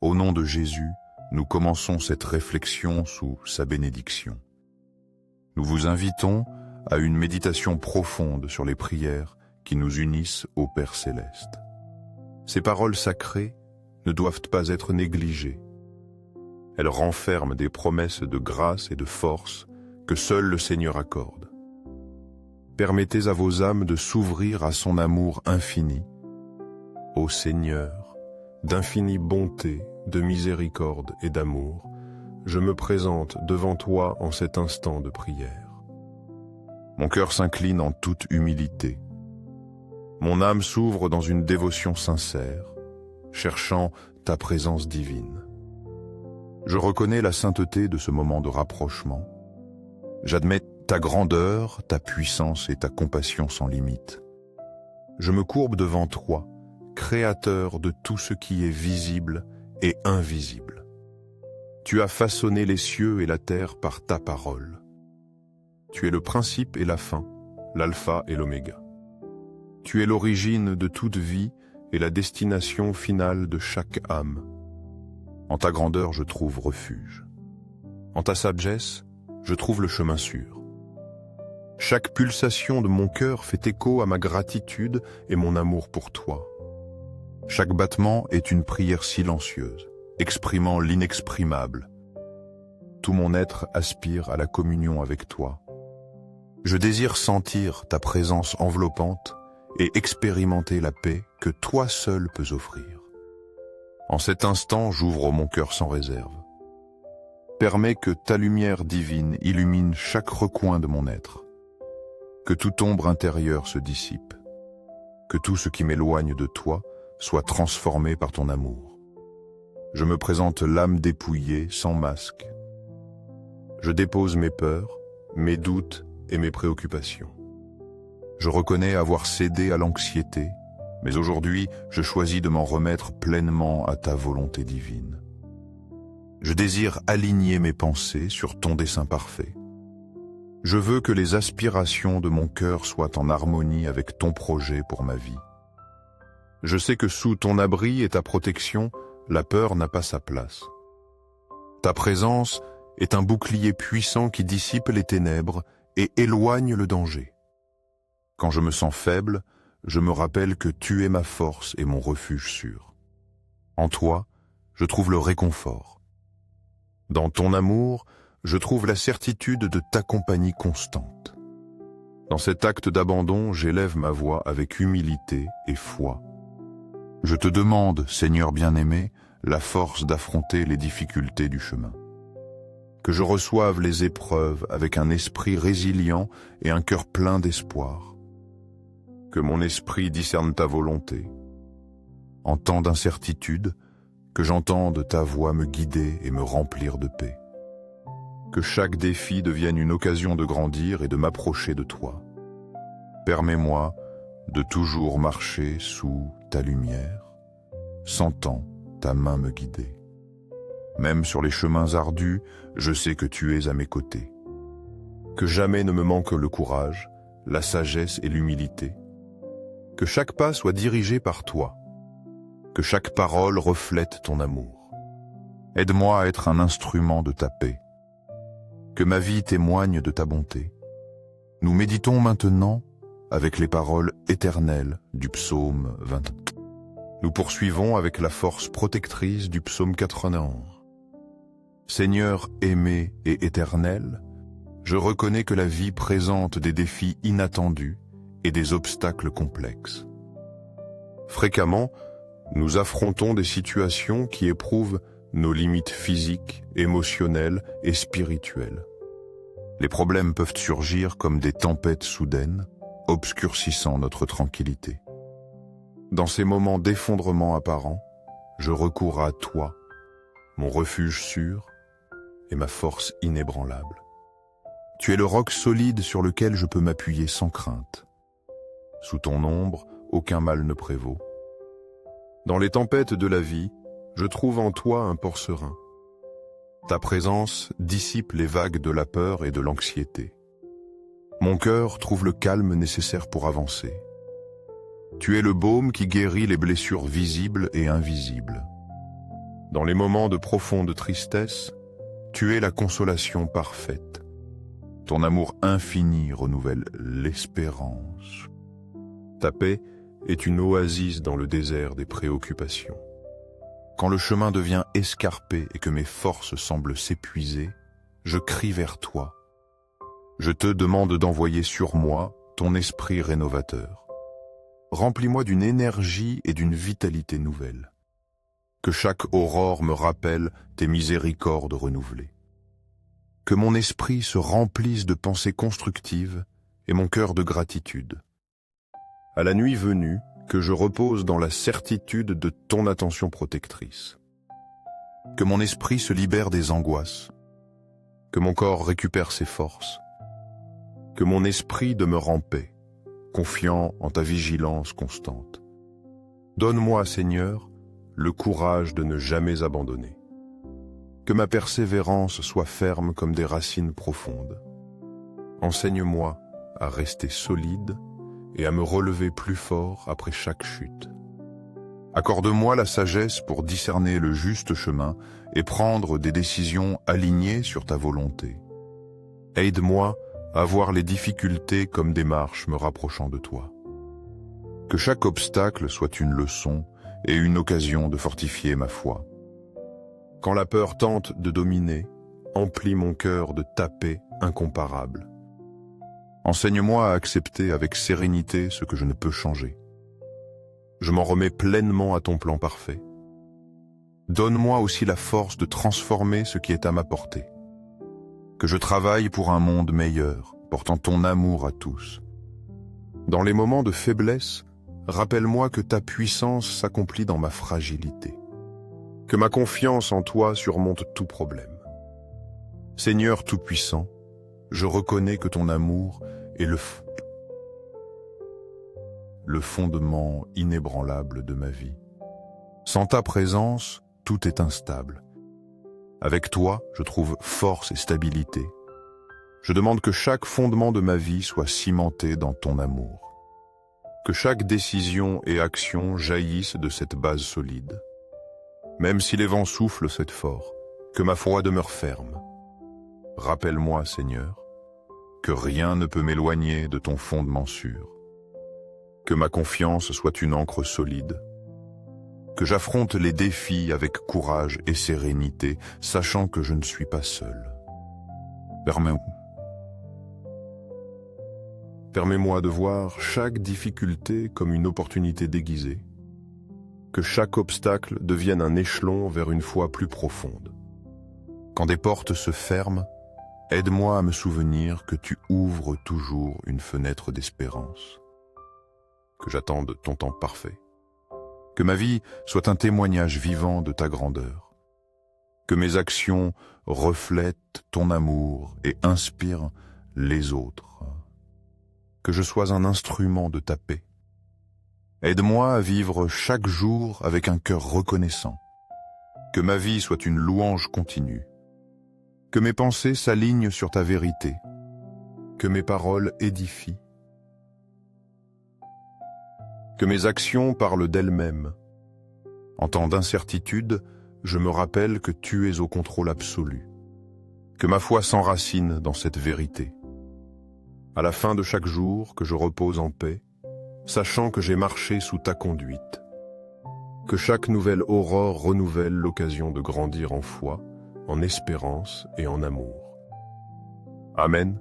Au nom de Jésus, nous commençons cette réflexion sous sa bénédiction. Nous vous invitons à une méditation profonde sur les prières qui nous unissent au Père Céleste. Ces paroles sacrées ne doivent pas être négligées. Elles renferment des promesses de grâce et de force que seul le Seigneur accorde. Permettez à vos âmes de s'ouvrir à son amour infini. Ô Seigneur, d'infinie bonté, de miséricorde et d'amour, je me présente devant toi en cet instant de prière. Mon cœur s'incline en toute humilité. Mon âme s'ouvre dans une dévotion sincère, cherchant ta présence divine. Je reconnais la sainteté de ce moment de rapprochement. J'admets ta grandeur, ta puissance et ta compassion sans limite. Je me courbe devant toi, Créateur de tout ce qui est visible et invisible. Tu as façonné les cieux et la terre par ta parole. Tu es le principe et la fin, l'alpha et l'oméga. Tu es l'origine de toute vie et la destination finale de chaque âme. En ta grandeur, je trouve refuge. En ta sagesse, je trouve le chemin sûr. Chaque pulsation de mon cœur fait écho à ma gratitude et mon amour pour toi. Chaque battement est une prière silencieuse, exprimant l'inexprimable. Tout mon être aspire à la communion avec toi. Je désire sentir ta présence enveloppante et expérimenter la paix que toi seul peux offrir. En cet instant, j'ouvre mon cœur sans réserve. Permets que ta lumière divine illumine chaque recoin de mon être. Que toute ombre intérieure se dissipe. Que tout ce qui m'éloigne de toi soit transformé par ton amour. Je me présente l'âme dépouillée, sans masque. Je dépose mes peurs, mes doutes et mes préoccupations. Je reconnais avoir cédé à l'anxiété, mais aujourd'hui, je choisis de m'en remettre pleinement à ta volonté divine. Je désire aligner mes pensées sur ton dessein parfait. Je veux que les aspirations de mon cœur soient en harmonie avec ton projet pour ma vie. Je sais que sous ton abri et ta protection, la peur n'a pas sa place. Ta présence est un bouclier puissant qui dissipe les ténèbres et éloigne le danger. Quand je me sens faible, je me rappelle que tu es ma force et mon refuge sûr. En toi, je trouve le réconfort. Dans ton amour, je trouve la certitude de ta compagnie constante. Dans cet acte d'abandon, j'élève ma voix avec humilité et foi. Je te demande, Seigneur bien-aimé, la force d'affronter les difficultés du chemin. Que je reçoive les épreuves avec un esprit résilient et un cœur plein d'espoir. Que mon esprit discerne ta volonté. En temps d'incertitude, que j'entende ta voix me guider et me remplir de paix. Que chaque défi devienne une occasion de grandir et de m'approcher de toi. Permets-moi de toujours marcher sous ta lumière, sentant ta main me guider. Même sur les chemins ardus, je sais que tu es à mes côtés. Que jamais ne me manque le courage, la sagesse et l'humilité. Que chaque pas soit dirigé par toi. Que chaque parole reflète ton amour. Aide-moi à être un instrument de ta paix. Que ma vie témoigne de ta bonté. Nous méditons maintenant avec les paroles éternelles du psaume 20. Nous poursuivons avec la force protectrice du psaume 91. Seigneur aimé et éternel, je reconnais que la vie présente des défis inattendus et des obstacles complexes. Fréquemment, nous affrontons des situations qui éprouvent nos limites physiques, émotionnelles et spirituelles. Les problèmes peuvent surgir comme des tempêtes soudaines, obscurcissant notre tranquillité. Dans ces moments d'effondrement apparent, je recours à toi, mon refuge sûr et ma force inébranlable. Tu es le roc solide sur lequel je peux m'appuyer sans crainte. Sous ton ombre, aucun mal ne prévaut. Dans les tempêtes de la vie, je trouve en toi un port serein. Ta présence dissipe les vagues de la peur et de l'anxiété. Mon cœur trouve le calme nécessaire pour avancer. Tu es le baume qui guérit les blessures visibles et invisibles. Dans les moments de profonde tristesse, tu es la consolation parfaite. Ton amour infini renouvelle l'espérance. Ta paix est une oasis dans le désert des préoccupations. Quand le chemin devient escarpé et que mes forces semblent s'épuiser, je crie vers toi. Je te demande d'envoyer sur moi ton esprit rénovateur. Remplis-moi d'une énergie et d'une vitalité nouvelle. Que chaque aurore me rappelle tes miséricordes renouvelées. Que mon esprit se remplisse de pensées constructives et mon cœur de gratitude. À la nuit venue, que je repose dans la certitude de ton attention protectrice. Que mon esprit se libère des angoisses. Que mon corps récupère ses forces. Que mon esprit demeure en paix, confiant en ta vigilance constante. Donne-moi, Seigneur, le courage de ne jamais abandonner. Que ma persévérance soit ferme comme des racines profondes. Enseigne-moi à rester solide et à me relever plus fort après chaque chute. Accorde-moi la sagesse pour discerner le juste chemin et prendre des décisions alignées sur ta volonté. Aide-moi à voir les difficultés comme des marches me rapprochant de toi. Que chaque obstacle soit une leçon et une occasion de fortifier ma foi. Quand la peur tente de dominer, emplis mon cœur de ta paix incomparable. Enseigne-moi à accepter avec sérénité ce que je ne peux changer. Je m'en remets pleinement à ton plan parfait. Donne-moi aussi la force de transformer ce qui est à ma portée. Que je travaille pour un monde meilleur, portant ton amour à tous. Dans les moments de faiblesse, rappelle-moi que ta puissance s'accomplit dans ma fragilité. Que ma confiance en toi surmonte tout problème. Seigneur Tout-Puissant, je reconnais que ton amour est le fondement inébranlable de ma vie. Sans ta présence, tout est instable. Avec toi, je trouve force et stabilité. Je demande que chaque fondement de ma vie soit cimenté dans ton amour. Que chaque décision et action jaillissent de cette base solide. Même si les vents soufflent cette fort, que ma foi demeure ferme. Rappelle-moi, Seigneur, que rien ne peut m'éloigner de ton fondement sûr. Que ma confiance soit une ancre solide. Que j'affronte les défis avec courage et sérénité, sachant que je ne suis pas seul. Permets-moi de voir chaque difficulté comme une opportunité déguisée. Que chaque obstacle devienne un échelon vers une foi plus profonde. Quand des portes se ferment, aide-moi à me souvenir que tu ouvres toujours une fenêtre d'espérance. Que j'attende ton temps parfait. Que ma vie soit un témoignage vivant de ta grandeur. Que mes actions reflètent ton amour et inspirent les autres. Que je sois un instrument de ta paix. Aide-moi à vivre chaque jour avec un cœur reconnaissant. Que ma vie soit une louange continue. Que mes pensées s'alignent sur ta vérité. Que mes paroles édifient. Que mes actions parlent d'elles-mêmes. En temps d'incertitude, je me rappelle que tu es au contrôle absolu. Que ma foi s'enracine dans cette vérité. À la fin de chaque jour, que je repose en paix, sachant que j'ai marché sous ta conduite. Que chaque nouvelle aurore renouvelle l'occasion de grandir en foi, en espérance et en amour. Amen.